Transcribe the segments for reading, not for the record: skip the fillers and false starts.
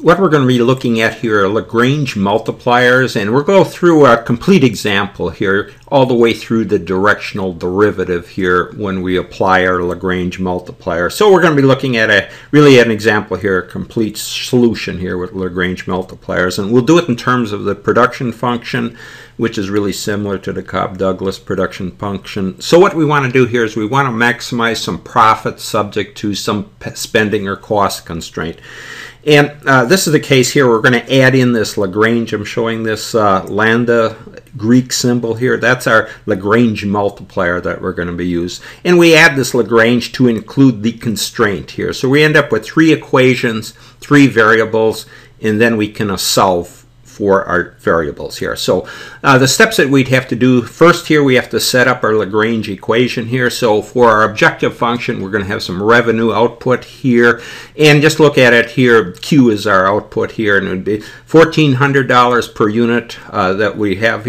what we're going to be looking at here are Lagrange multipliers, and we'll go through a complete example here all the way through the directional derivative here when we apply our Lagrange multiplier. So we're going to be looking at really an example here, a complete solution here with Lagrange multipliers, and we'll do it in terms of the production function, which is really similar to the Cobb-Douglas production function. So what we want to do here is we want to maximize some profit subject to some spending or cost constraint. And this is the case here. We're going to add in this Lagrange. I'm showing this lambda Greek symbol here. That's our Lagrange multiplier that we're going to be using. And we add this Lagrange to include the constraint here. So we end up with 3 equations, 3 variables, and then we can solve for our variables here. So the steps that we'd have to do, first here we have to set up our Lagrange equation here. So for our objective function, we're going to have some revenue output here, and just look at it here. Q is our output here, and it would be $1,400 per unit that we have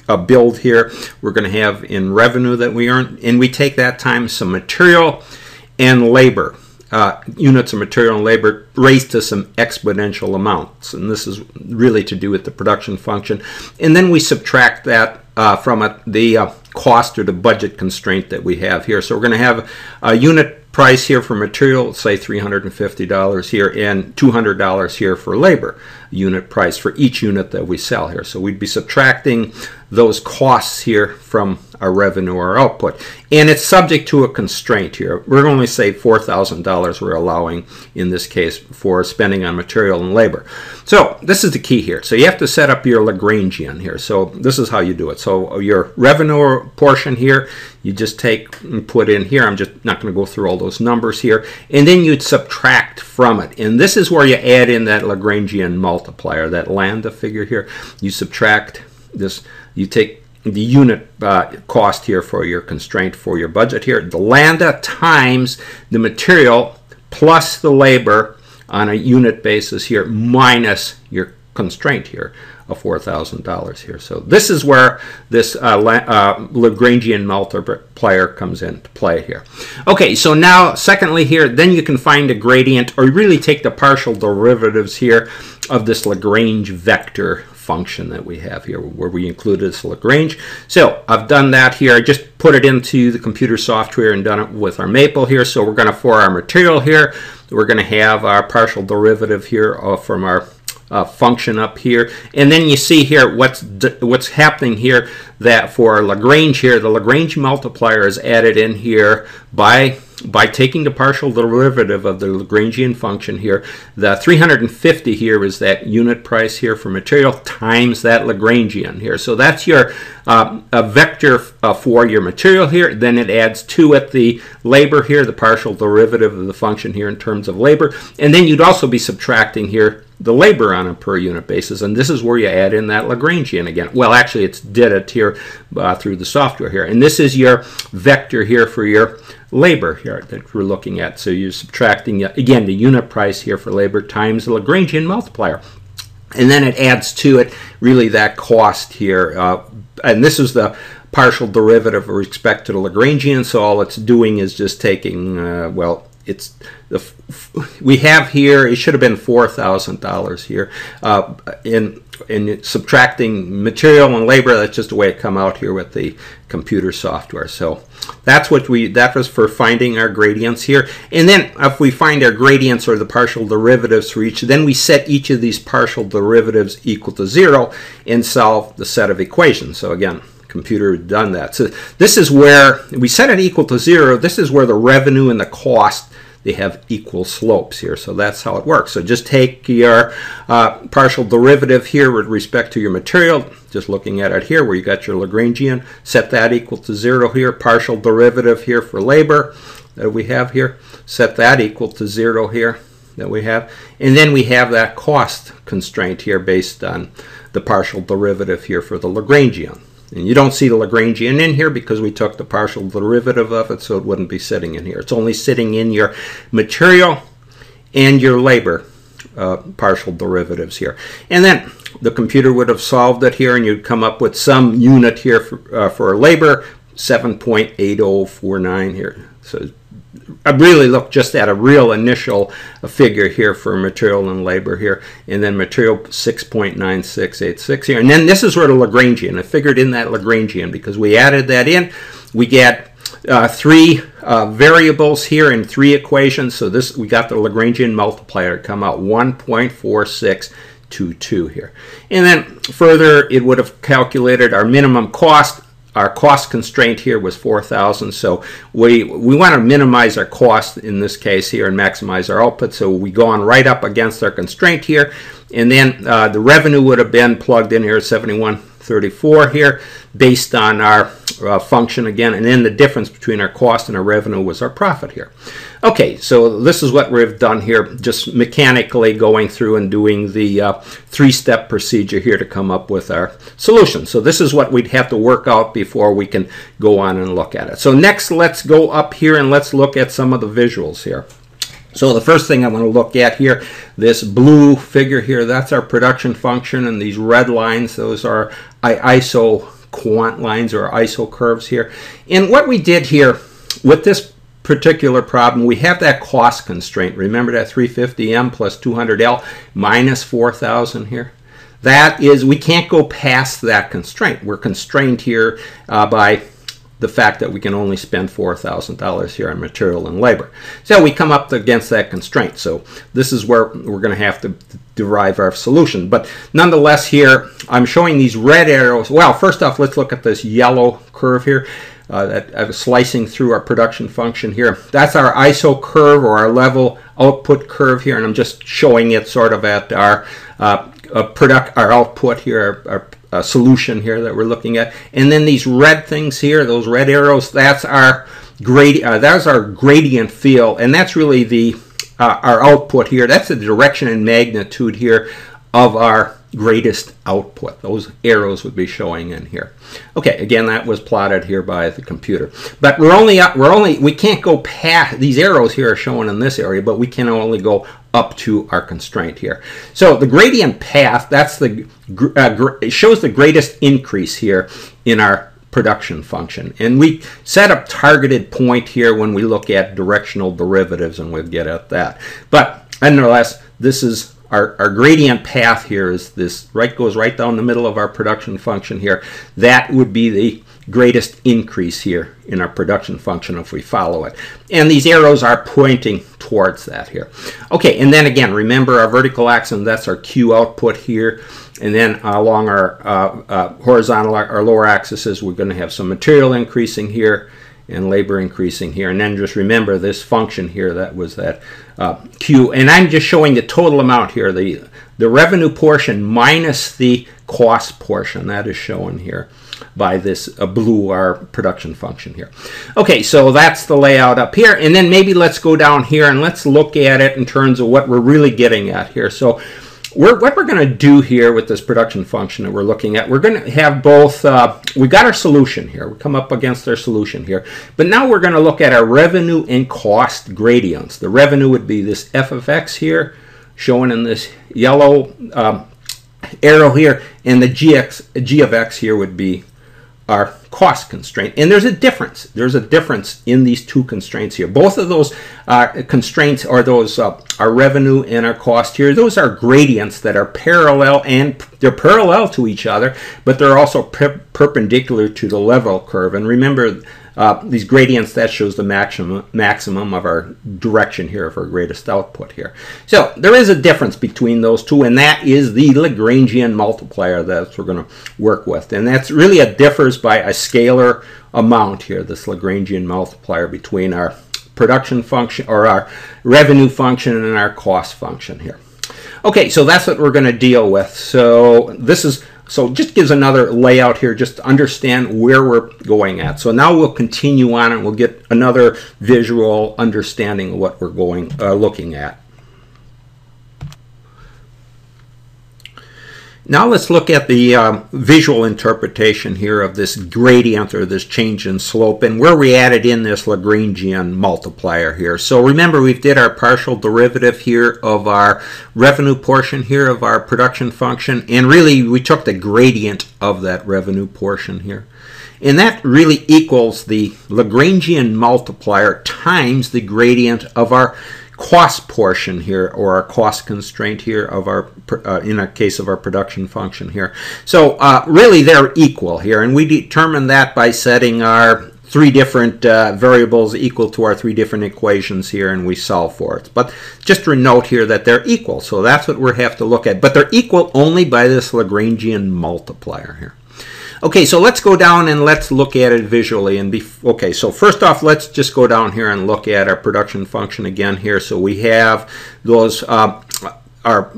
a build here. We're going to have in revenue that we earn, and we take that times some material and labor. Units of material and labor raised to some exponential amounts, and this is really to do with the production function. And then we subtract that from the cost or the budget constraint that we have here. So we're going to have a unit price here for material, say $350 here, and $200 here for labor unit price for each unit that we sell here. So we'd be subtracting those costs here from our revenue or output, and it's subject to a constraint here. We're going to say $4,000 we're allowing in this case for spending on material and labor. So this is the key here. So you have to set up your Lagrangian here. So this is how you do it. So your revenue portion here, you just take and put in here. I'm just not going to go through all those numbers here, and then you'd subtract from it, and this is where you add in that Lagrangian multiplier, that lambda figure here. You subtract this, you take the unit cost here for your constraint for your budget here, the lambda times the material plus the labor on a unit basis here minus your constraint here of $4,000 here. So this is where this Lagrangian multiplier comes into play here. Okay, so now secondly here, then you can find a gradient, or really take the partial derivatives here of this Lagrange vector function that we have here, where we included this Lagrange. So I've done that here. I just put it into the computer software and done it with our Maple here. So we're going to, for our material here, we're going to have our partial derivative here from our function up here, and then you see here what's happening here, that for our Lagrange here, the Lagrange multiplier is added in here by taking the partial derivative of the Lagrangian function here. The 350 here is that unit price here for material times that Lagrangian here. So that's your a vector for your material here. Then it adds to it the labor here, the partial derivative of the function here in terms of labor, and then you'd also be subtracting here the labor on a per unit basis, and this is where you add in that Lagrangian again. Well, actually it's did it here through the software here, and this is your vector here for your labor here that we're looking at. So you're subtracting again the unit price here for labor times the Lagrangian multiplier, and then it adds to it really that cost here, and this is the partial derivative with respect to the Lagrangian. So all it's doing is just taking well, it's we have here, it should have been $4,000 here, in subtracting material and labor. That's just the way it come out here with the computer software. So that's what that was for finding our gradients here. And then if we find our gradients or the partial derivatives for each, then we set each of these partial derivatives equal to 0 and solve the set of equations. So again, computer done that. So this is where we set it equal to 0. This is where the revenue and the cost, they have equal slopes here. So that's how it works. So just take your partial derivative here with respect to your material, just looking at it here where you got your Lagrangian, set that equal to 0 here. Partial derivative here for labor that we have here, set that equal to 0 here that we have. And then we have that cost constraint here based on the partial derivative here for the Lagrangian. And you don't see the Lagrangian in here because we took the partial derivative of it, so it wouldn't be sitting in here. It's only sitting in your material and your labor partial derivatives here. And then the computer would have solved it here, and you'd come up with some unit here for labor, 7.8049 here. So really look just at a real initial figure here for material and labor here, and then material 6.9686 here. And then this is where the Lagrangian, I figured in that Lagrangian, because we added that in, we get three variables here in three equations. So this, we got the Lagrangian multiplier to come out 1.4622 here. And then further, it would have calculated our minimum cost. Our cost constraint here was 4,000, so we want to minimize our cost in this case here and maximize our output, so we go on right up against our constraint here. And then the revenue would have been plugged in here at 7134 here based on our function again, and then the difference between our cost and our revenue was our profit here. Okay, so this is what we've done here, just mechanically going through and doing the three-step procedure here to come up with our solution. So this is what we'd have to work out before we can go on and look at it. So next, let's go up here and let's look at some of the visuals here. So the first thing I want to look at here, this blue figure here, that's our production function, and these red lines, those are ISO quant lines or ISO curves here. And what we did here with this particular problem, we have that cost constraint. Remember that 350M plus 200L minus 4,000 here? That is, we can't go past that constraint. We're constrained here by the fact that we can only spend $4,000 here on material and labor. So we come up against that constraint. So this is where we're going to have to derive our solution. But nonetheless here, I'm showing these red arrows. Well, first off, let's look at this yellow curve here. That I was slicing through our production function here. That's our ISO curve or our level output curve here, and I'm just showing it sort of at our output here, our solution here that we're looking at. And then these red things here, those red arrows, that's our gradient field, and that's really the our output here. That's the direction and magnitude here of our greatest output. Those arrows would be showing in here. Okay, again, that was plotted here by the computer. But we can't go past, these arrows here are shown in this area, but we can only go up to our constraint here. So the gradient path, that's the it shows the greatest increase here in our production function. And we set up targeted point here when we look at directional derivatives, and we'll get at that. But nonetheless, this is our gradient path here is this, goes right down the middle of our production function here. That would be the greatest increase here in our production function if we follow it. And these arrows are pointing towards that here. Okay, and then again, remember our vertical axis, that's our Q output here. And then along our horizontal, our lower axis, we're going to have some material increasing here and labor increasing here. And then just remember this function here, that was that Q. And I'm just showing the total amount here, the revenue portion minus the cost portion. That is shown here by this blue, our production function here. Okay, so that's the layout up here. And then maybe let's go down here and let's look at it in terms of what we're really getting at here. So what we're going to do here with this production function that we're looking at, we're going to have both, we got our solution here. We come up against our solution here. But now we're going to look at our revenue and cost gradients. The revenue would be this f of x here, shown in this yellow arrow here, and the g of x here would be our cost constraint. And there's a difference. There's a difference in these two constraints here. Both of those constraints are those our revenue and our cost here. Those are gradients that are parallel, and they're parallel to each other, but they're also perpendicular to the level curve. And remember, these gradients, that shows the maximum of our direction here of our greatest output here. So there is a difference between those two, and that is the Lagrangian multiplier that we're going to work with. And that's really differs by a scalar amount here, this Lagrangian multiplier between our production function or our revenue function and our cost function here. Okay, so that's what we're going to deal with. So this is just gives another layout here just to understand where we're going at. So now we'll continue on and we'll get another visual understanding of what we're looking at. Now let's look at the visual interpretation here of this gradient or this change in slope and where we added in this Lagrangian multiplier here. So remember, we did our partial derivative here of our revenue portion here of our production function, and really we took the gradient of that revenue portion here. And that really equals the Lagrangian multiplier times the gradient of our cost portion here, or our cost constraint here of our, in our case of our production function here. So really they're equal here, and we determine that by setting our three different variables equal to our three different equations here, and we solve for it. But just to note here that they're equal, so that's what we have to look at. But they're equal only by this Lagrangian multiplier here. Okay, so let's go down and let's look at it visually. And okay, so first off, let's just go down here and look at our production function again here. So we have those our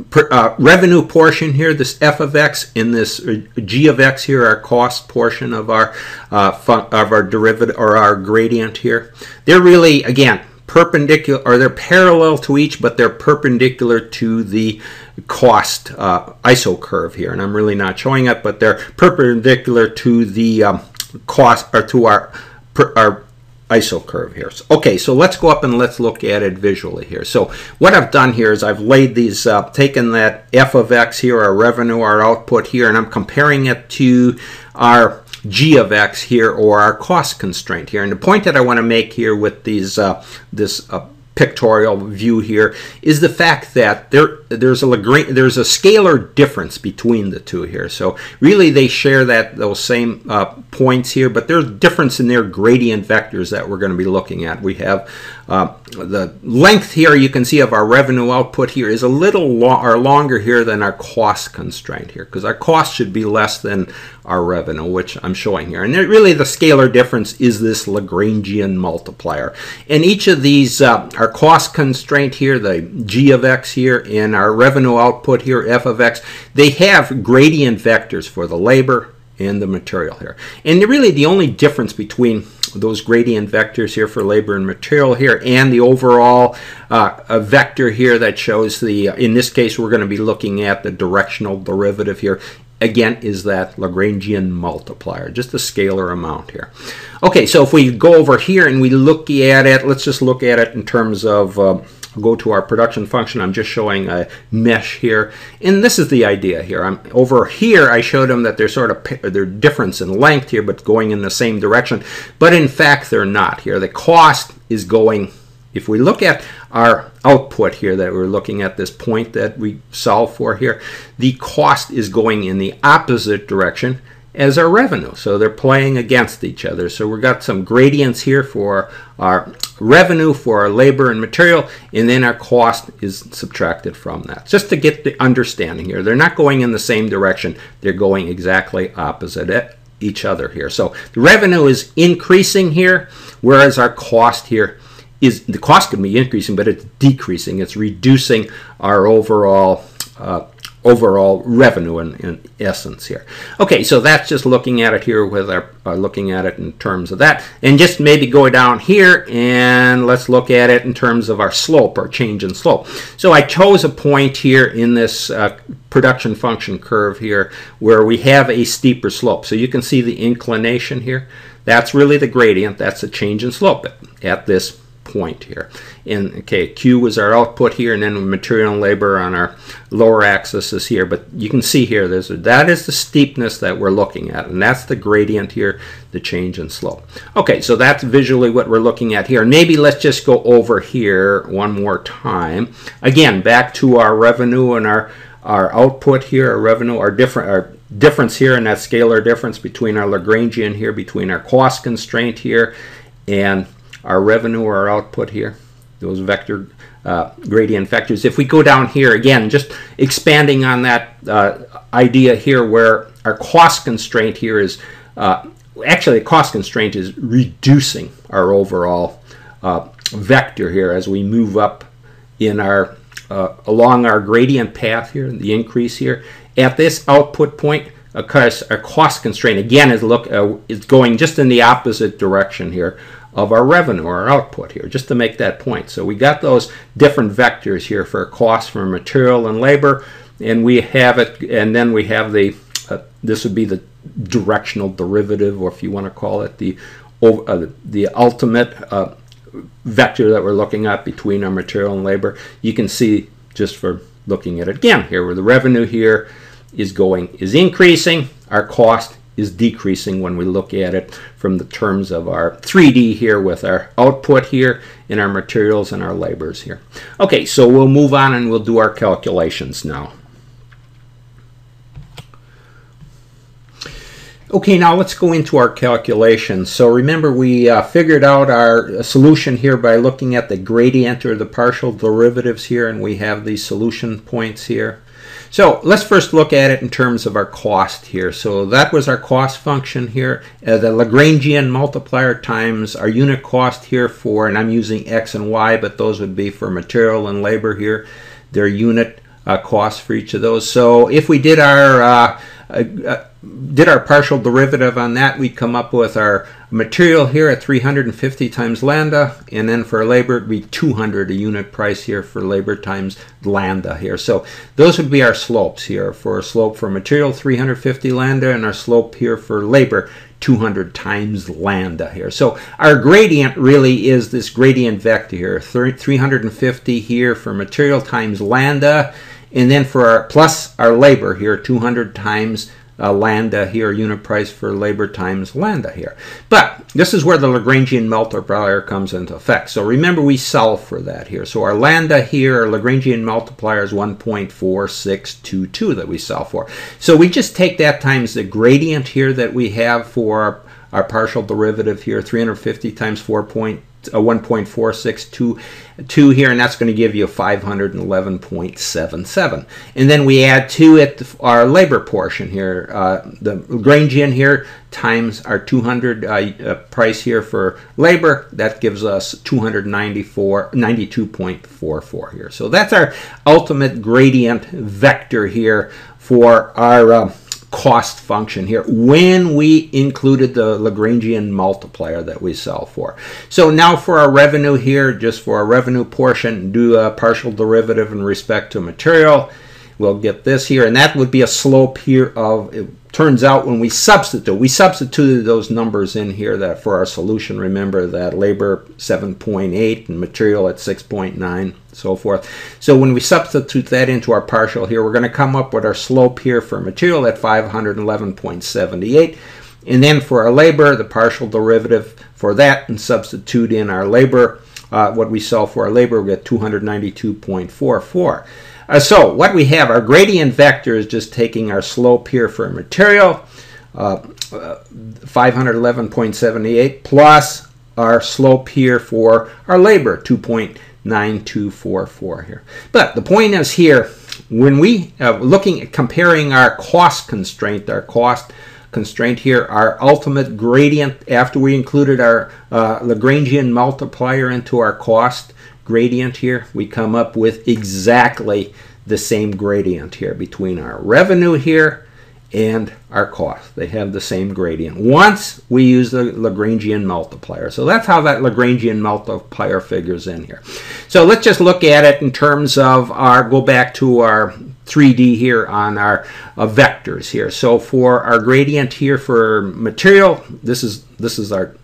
revenue portion here, this f of x, in this g of x here, our cost portion of our derivative or our gradient here. They're really, again, perpendicular, or they're parallel to each, but they're perpendicular to the cost iso curve here, and I'm really not showing it, but they're perpendicular to the cost, or to our iso curve here. So, okay, so let's go up and let's look at it visually here. So what I've done here is I've laid these, taken that f of x here, our revenue, our output here, and I'm comparing it to our g of x here, or our cost constraint here. And the point that I want to make here with these this pictorial view here is the fact that there's a scalar difference between the two here. So really they share those same points here, but there's a difference in their gradient vectors that we're going to be looking at. We have the length here, you can see, of our revenue output here is a little longer here than our cost constraint here, because our cost should be less than our revenue, which I'm showing here. And really the scalar difference is this Lagrangian multiplier. And each of these, our cost constraint here, the g of x here, and our revenue output here, f of x, they have gradient vectors for the labor and the material here. And really the only difference between those gradient vectors here for labor and material here, and the overall a vector here that shows the, in this case we're going to be looking at the directional derivative here, again, is that Lagrangian multiplier, just a scalar amount here. Okay, so if we go over here and we look at it, let's just look at it in terms of, go to our production function. I'm just showing a mesh here, and this is the idea here. Over here I showed them that they're difference in length here, but going in the same direction, but in fact they're not here. The cost is going, if we look at our output here that we're looking at, this point that we solve for here, the cost is going in the opposite direction as our revenue. So they're playing against each other. So we've got some gradients here for our revenue, for our labor and material, and then our cost is subtracted from that. Just to get the understanding here, they're not going in the same direction, they're going exactly opposite each other here. So the revenue is increasing here, whereas our cost here is, the cost could be increasing, but it's decreasing. It's reducing our overall revenue in essence here. Okay, so that's just looking at it here with our looking at it in terms of that, and just maybe go down here and let's look at it in terms of our slope, or change in slope. So I chose a point here in this production function curve here where we have a steeper slope. So you can see the inclination here. That's really the gradient. That's a change in slope at this point here. And okay, Q is our output here, and then material and labor on our lower axis is here. But you can see here, that is the steepness that we're looking at, and that's the gradient here, the change in slope. Okay, so that's visually what we're looking at here. Maybe let's just go over here one more time. Again, back to our revenue and our output here, our revenue, our difference here, and that scalar difference between our Lagrangian here, between our cost constraint here, and our revenue or our output here, those vector gradient vectors. If we go down here again, just expanding on that idea here, where our cost constraint here is actually the cost constraint is reducing our overall vector here as we move up in our along our gradient path here, the increase here at this output point. Because our cost constraint again is going just in the opposite direction here of our revenue or our output here, just to make that point. So we got those different vectors here for cost, for material and labor, and we have it, and then we have the this would be the directional derivative, or if you want to call it the ultimate vector that we're looking at between our material and labor. You can see, just for looking at it again here, where the revenue here is increasing, our cost is decreasing when we look at it from the terms of our 3D here with our output here and our materials and our labors here. Okay, so we'll move on and we'll do our calculations now. Okay, now let's go into our calculations. So remember, we figured out our solution here by looking at the gradient or the partial derivatives here, and we have these solution points here. So let's first look at it in terms of our cost here. So that was our cost function here, the Lagrangian multiplier times our unit cost here for, and I'm using X and Y, but those would be for material and labor here, their unit cost for each of those. So if we did our partial derivative on that, we'd come up with our material here at 350 times lambda, and then for labor it'd be 200 a unit price here for labor times lambda here. So those would be our slopes here. For a slope for material 350 lambda, and our slope here for labor 200 times lambda here. So our gradient really is this gradient vector here, 350 here for material times lambda, and then for our plus our labor here, 200 times lambda here, unit price for labor times lambda here. But this is where the Lagrangian multiplier comes into effect. So remember, we solve for that here. So our lambda here, our Lagrangian multiplier is 1.4622 that we solve for. So we just take that times the gradient here that we have for our partial derivative here, 350 times 1.4622 here, and that's going to give you 511.77. And then we add to it our labor portion here, the Lagrangian here times our 200 price here for labor. That gives us 292.44 here. So that's our ultimate gradient vector here for our cost function here when we included the Lagrangian multiplier that we solve for. So now for our revenue here, just for our revenue portion, do a partial derivative in respect to material. We'll get this here, and that would be a slope here of, it turns out when we substituted those numbers in here that for our solution. Remember that labor 7.8 and material at 6.9, so forth. So when we substitute that into our partial here, we're going to come up with our slope here for material at 511.78. And then for our labor, the partial derivative for that, and substitute in our labor, what we solve for our labor, we get 292.44. So what we have, our gradient vector is just taking our slope here for material, 511.78, plus our slope here for our labor, 2.9244 here. But the point is here, when we looking at comparing our cost constraint here, our ultimate gradient after we included our Lagrangian multiplier into our cost gradient here, we come up with exactly the same gradient here between our revenue here and our cost. They have the same gradient once we use the Lagrangian multiplier. So that's how that Lagrangian multiplier figures in here. So let's just look at it in terms of our, go back to our 3D here on our vectors here. So for our gradient here for material, this is our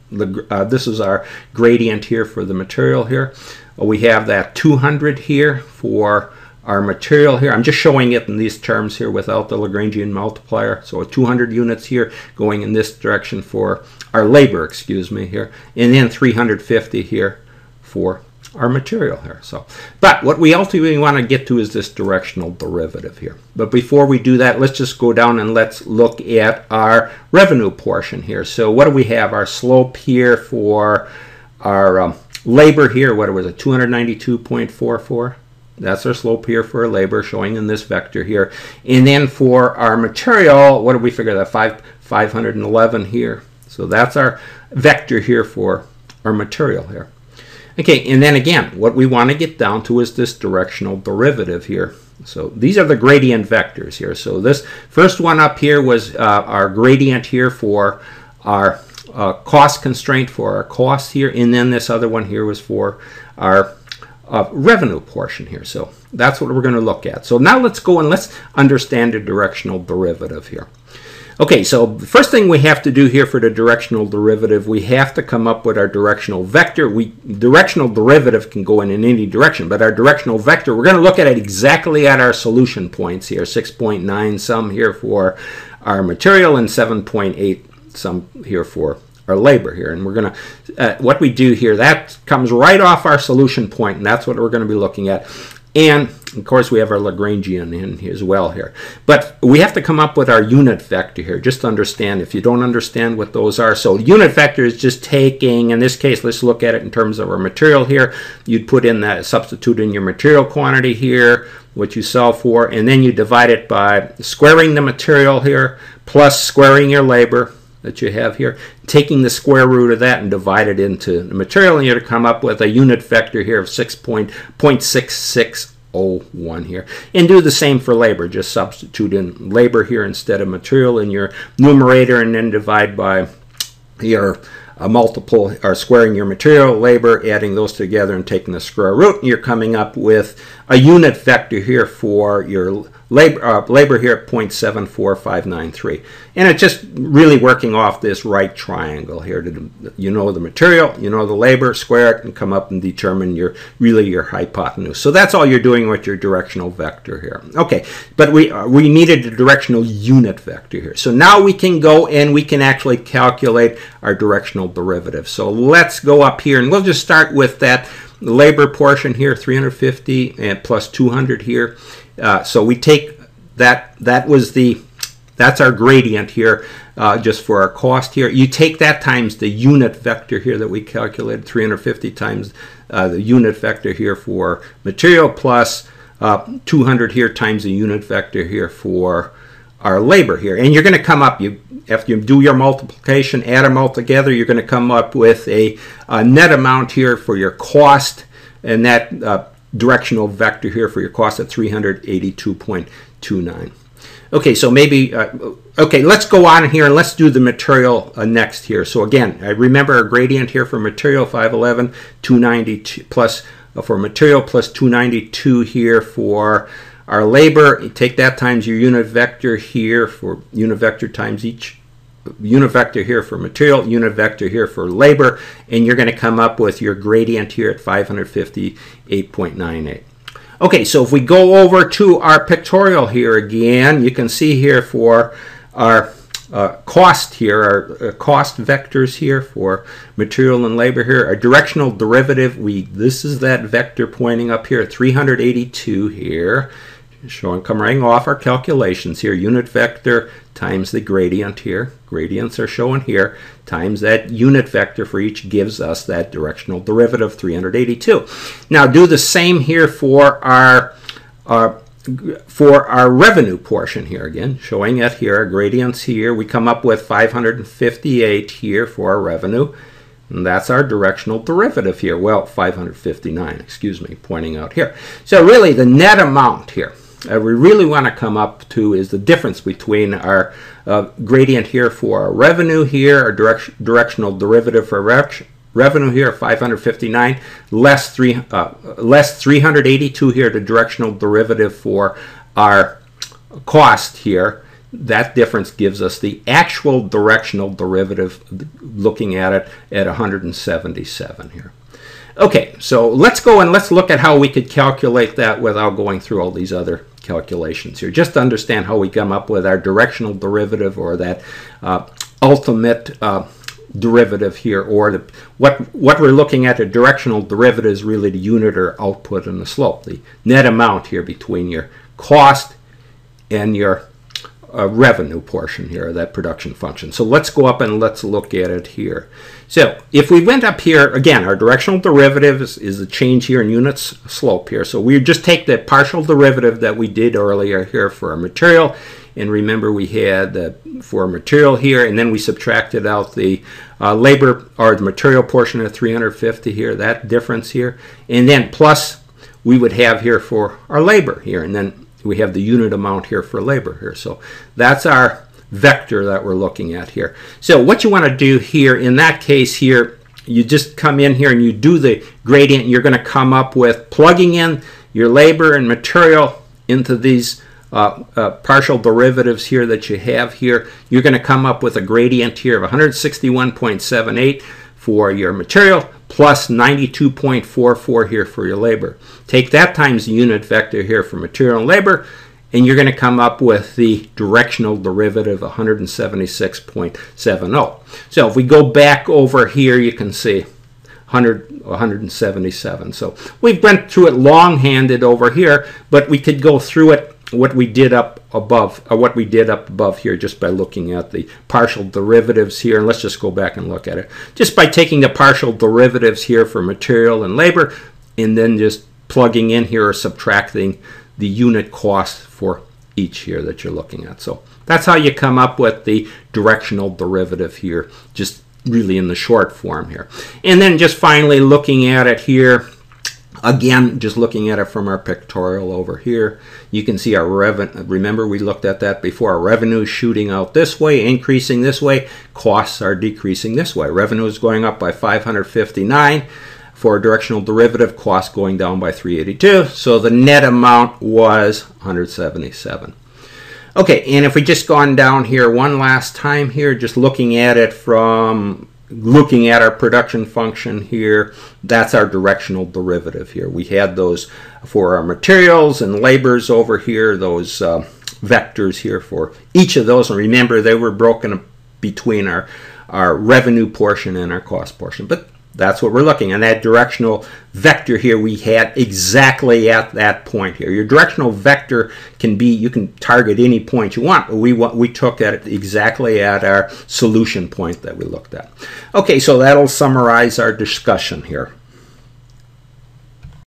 gradient here for the material here. We have that 200 here for our material here. I'm just showing it in these terms here without the Lagrangian multiplier. So 200 units here going in this direction for our labor, excuse me, here. And then 350 here for our material here. So, but what we ultimately want to get to is this directional derivative here. But before we do that, let's just go down and let's look at our revenue portion here. So what do we have? Our slope here for our labor here, what was it, 292.44? That's our slope here for our labor, showing in this vector here. And then for our material, what did we figure that? 511 here. So that's our vector here for our material here. Okay, and then again, what we want to get down to is this directional derivative here. So these are the gradient vectors here. So this first one up here was our gradient here for our cost constraint for our cost here, and then this other one here was for our revenue portion here. So that's what we're going to look at. So now let's go and let's understand the directional derivative here. Okay, so the first thing we have to do here for the directional derivative, we have to come up with our directional vector. Directional derivative can go in any direction, but our directional vector, we're going to look at it exactly at our solution points here, 6.9 some here for our material and 7.8 some here for our labor here. And we're going to, what we do here, that comes right off our solution point, and that's what we're going to be looking at. And of course we have our Lagrangian in here as well here. But we have to come up with our unit vector here, just to understand if you don't understand what those are. So unit vector is just taking, in this case, let's look at it in terms of our material here. You'd put in that, substitute in your material quantity here, what you sell for, and then you divide it by squaring the material here, plus squaring your labor that you have here, taking the square root of that and divide it into the material, and you're to come up with a unit vector here of 6.6601 here. And do the same for labor. Just substitute in labor here instead of material in your numerator, and then divide by your multiple, or squaring your material, labor, adding those together and taking the square root, and you're coming up with a unit vector here for your labor here at 0.74593. And it's just really working off this right triangle here. You know the material, you know the labor, square it, and come up and determine your hypotenuse. So that's all you're doing with your directional vector here. Okay, but we needed a directional unit vector here. So now we can go and we can actually calculate our directional derivative. So let's go up here, and we'll just start with that labor portion here, 350 and plus 200 here. So we take that, that's our gradient here, just for our cost here. You take that times the unit vector here that we calculated, 350 times the unit vector here for material, plus 200 here times the unit vector here for our labor here. And you're going to come up, after you do your multiplication, add them all together, you're going to come up with a net amount here for your cost, and that directional vector here for your cost at 382.29. Okay, so maybe, okay, let's go on here and let's do the material next here. So again, I remember our gradient here for material, 511, 292 plus, for material plus 292 here for our labor. You take that times your unit vector here for unit vector times each unit vector here for material, unit vector here for labor, and you're going to come up with your gradient here at 558.98. Okay, so if we go over to our pictorial here again, you can see here for our cost here, our cost vectors here for material and labor here, our directional derivative, this is that vector pointing up here at 382 here, showing, coming off our calculations here, unit vector times the gradient here, gradients are shown here, times that unit vector for each gives us that directional derivative, 382. Now do the same here for our revenue portion here again, showing it here, our gradients here, we come up with 558 here for our revenue, and that's our directional derivative here, well, 559, excuse me, pointing out here. So really the net amount here, we really want to come up to is the difference between our gradient here for our revenue here, our directional derivative for revenue here, 559, less 382 here, the directional derivative for our cost here. That difference gives us the actual directional derivative, looking at it at 177 here. Okay, so let's go and let's look at how we could calculate that without going through all these other calculations here, just to understand how we come up with our directional derivative, or that ultimate derivative here, or what we're looking at. The directional derivative is really the unit or output and the slope, the net amount here between your cost and your revenue portion here, that production function. So let's go up and let's look at it here. So if we went up here, again, our directional derivative is the change here in units slope here. So we just take the partial derivative that we did earlier here for our material, and remember we had for material here, and then we subtracted out the labor, or the material portion of 350 here, that difference here, and then plus we would have here for our labor here, and then we have the unit amount here for labor here. So that's our vector that we're looking at here. So what you want to do here, in that case here, you just come in here and you do the gradient. You're going to come up with plugging in your labor and material into these partial derivatives here that you have here, you're going to come up with a gradient here of 161.78 for your material plus 92.44 here for your labor. Take that times the unit vector here for material and labor, and you're going to come up with the directional derivative 176.70. So if we go back over here, you can see 177. So we've went through it long-handed over here, but we could go through it what we did up above here just by looking at the partial derivatives here. And let's just go back and look at it. Just by taking the partial derivatives here for material and labor, and then just plugging in here or subtracting the unit cost for each here that you're looking at. So that's how you come up with the directional derivative here, just really in the short form here. And then just finally looking at it here, again, just looking at it from our pictorial over here, you can see our revenue. Remember, we looked at that before. Our revenue is shooting out this way, increasing this way. Costs are decreasing this way. Revenue is going up by 559 for a directional derivative, cost going down by 382. So the net amount was 177. Okay, and if we just gone down here one last time here, just looking at it from looking at our production function here, that's our directional derivative here. We had those for our materials and labors over here, those vectors here for each of those. And remember, they were broken between our revenue portion and our cost portion. But that's what we're looking at. That directional vector here we had exactly at that point here. Your directional vector can be, you can target any point you want, but we took it exactly at our solution point that we looked at. Okay, so that'll summarize our discussion here.